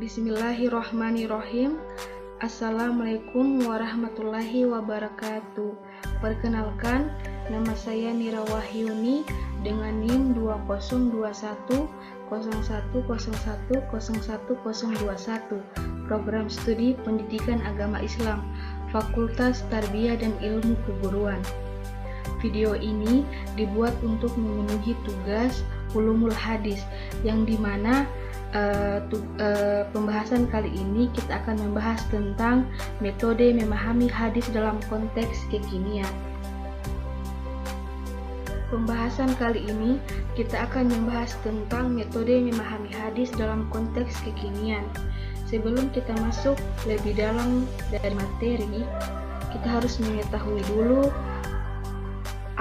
Bismillahirrohmanirrohim. Assalamualaikum warahmatullahi wabarakatuh. Perkenalkan, nama saya Nira Wahyuni dengan NIM 202101010121, Program Studi Pendidikan Agama Islam, Fakultas Tarbiyah dan Ilmu Keguruan. Video ini dibuat untuk memenuhi tugas Ulumul Hadis, yang dimana pembahasan kali ini kita akan membahas tentang metode memahami hadis dalam konteks kekinian. Pembahasan kali ini kita akan membahas tentang metode memahami hadis dalam konteks kekinian. Sebelum kita masuk lebih dalam dari materi, kita harus mengetahui dulu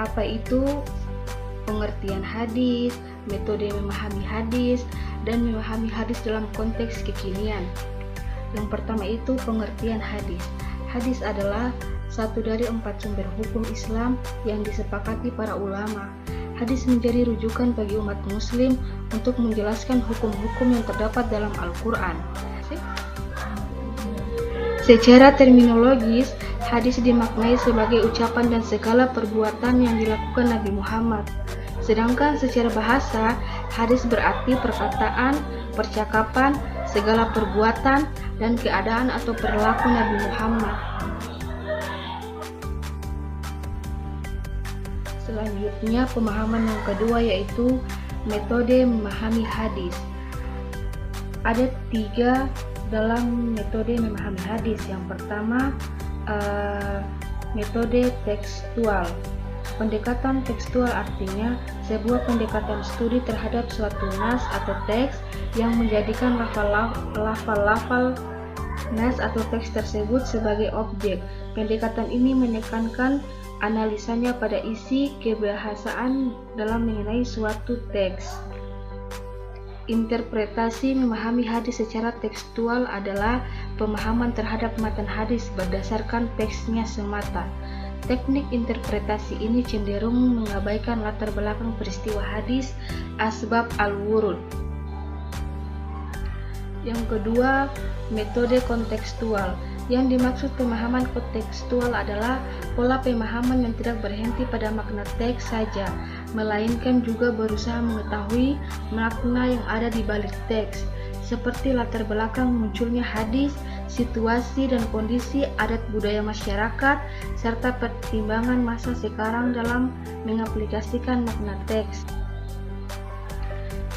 apa itu pengertian hadis, metode memahami hadis, dan memahami hadis dalam konteks kekinian. Yang pertama itu pengertian hadis. Hadis adalah satu dari 4 sumber hukum Islam yang disepakati para ulama. Hadis menjadi rujukan bagi umat muslim untuk menjelaskan hukum-hukum yang terdapat dalam Al-Quran. Secara terminologis, hadis dimaknai sebagai ucapan dan segala perbuatan yang dilakukan Nabi Muhammad. Sedangkan secara bahasa, hadis berarti perkataan, percakapan, segala perbuatan, dan keadaan atau perilaku Nabi Muhammad. Selanjutnya, pemahaman yang kedua yaitu metode memahami hadis. Ada 3 dalam metode memahami hadis. Yang pertama, metode tekstual. Pendekatan tekstual artinya sebuah pendekatan studi terhadap suatu nas atau teks yang menjadikan lafal-lafal nas atau teks tersebut sebagai objek. Pendekatan ini menekankan analisanya pada isi kebahasaan dalam mengenai suatu teks. Interpretasi memahami hadis secara tekstual adalah pemahaman terhadap matan hadis berdasarkan teksnya semata. Teknik interpretasi ini cenderung mengabaikan latar belakang peristiwa hadis, asbab al-wurud. Yang kedua, metode kontekstual. Yang dimaksud pemahaman kontekstual adalah pola pemahaman yang tidak berhenti pada makna teks saja, melainkan juga berusaha mengetahui makna yang ada di balik teks, seperti latar belakang munculnya hadis, situasi dan kondisi adat budaya masyarakat, serta pertimbangan masa sekarang dalam mengaplikasikan makna teks.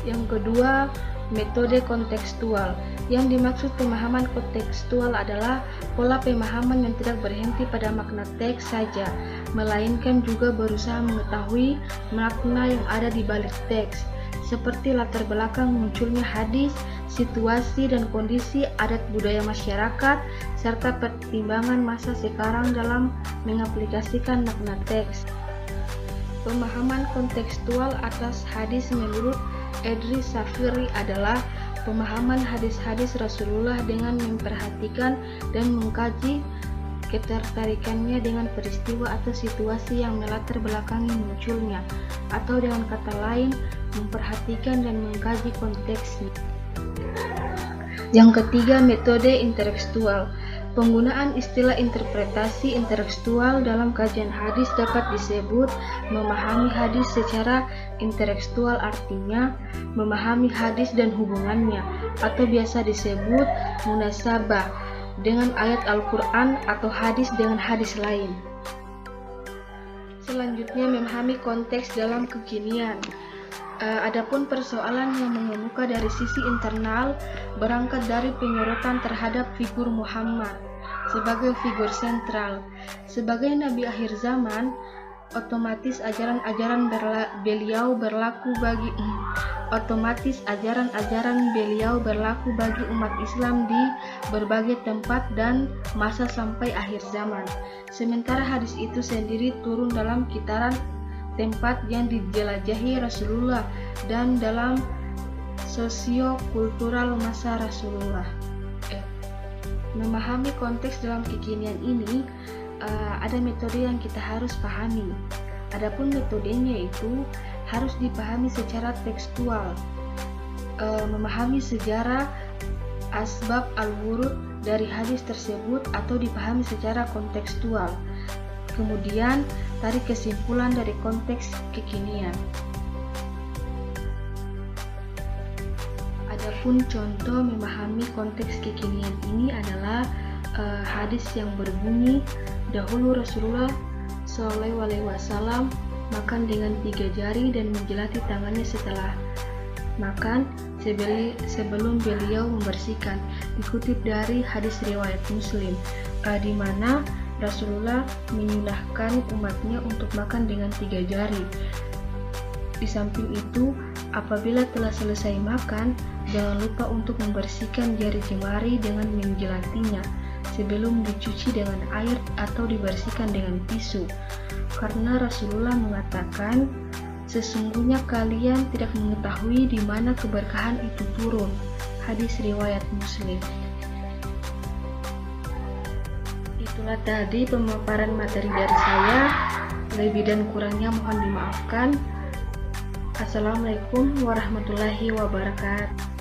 Yang kedua, metode kontekstual. Yang dimaksud pemahaman kontekstual adalah pola pemahaman yang tidak berhenti pada makna teks saja, melainkan juga berusaha mengetahui makna yang ada di balik teks, seperti latar belakang munculnya hadis, situasi dan kondisi adat budaya masyarakat, serta pertimbangan masa sekarang dalam mengaplikasikan makna teks. Pemahaman kontekstual atas hadis menurut Edris Safiri adalah pemahaman hadis-hadis Rasulullah dengan memperhatikan dan mengkaji ketertarikannya dengan peristiwa atau situasi yang melatar belakangi munculnya, atau dengan kata lain, memperhatikan dan mengkaji konteksnya. Yang ketiga, metode intertekstual. Penggunaan istilah interpretasi intertekstual dalam kajian hadis dapat disebut memahami hadis secara intertekstual, artinya memahami hadis dan hubungannya, atau biasa disebut munasabah dengan ayat Al-Quran atau hadis dengan hadis lain. Selanjutnya, memahami konteks dalam kekinian. Adapun persoalan yang mengemuka dari sisi internal berangkat dari penyorotan terhadap figur Muhammad sebagai figur sentral. Sebagai Nabi akhir zaman, otomatis ajaran-ajaran beliau berlaku bagi umat Islam di berbagai tempat dan masa sampai akhir zaman. Sementara hadis itu sendiri turun dalam kitaran tempat yang dijelajahi Rasulullah dan dalam sosio-kultural masa Rasulullah. Memahami konteks dalam kekinian ini, ada metode yang kita harus pahami. Adapun metodenya itu harus dipahami secara tekstual. Memahami sejarah asbab al-wurud dari hadis tersebut atau dipahami secara kontekstual. Kemudian, tarik kesimpulan dari konteks kekinian. Adapun contoh memahami konteks kekinian ini adalah hadis yang berbunyi, dahulu Rasulullah SAW makan dengan 3 jari dan menjelati tangannya setelah makan sebelum beliau membersihkan. Dikutip dari hadis riwayat Muslim, di mana Rasulullah menyunahkan umatnya untuk makan dengan 3 jari. Di samping itu, apabila telah selesai makan, jangan lupa untuk membersihkan jari jemari dengan menjelatinya sebelum dicuci dengan air atau dibersihkan dengan tisu. Karena Rasulullah mengatakan, sesungguhnya kalian tidak mengetahui di mana keberkahan itu turun. Hadis riwayat Muslim. Itulah tadi pemaparan materi dari saya. Lebih dan kurangnya mohon dimaafkan. Assalamualaikum warahmatullahi wabarakatuh.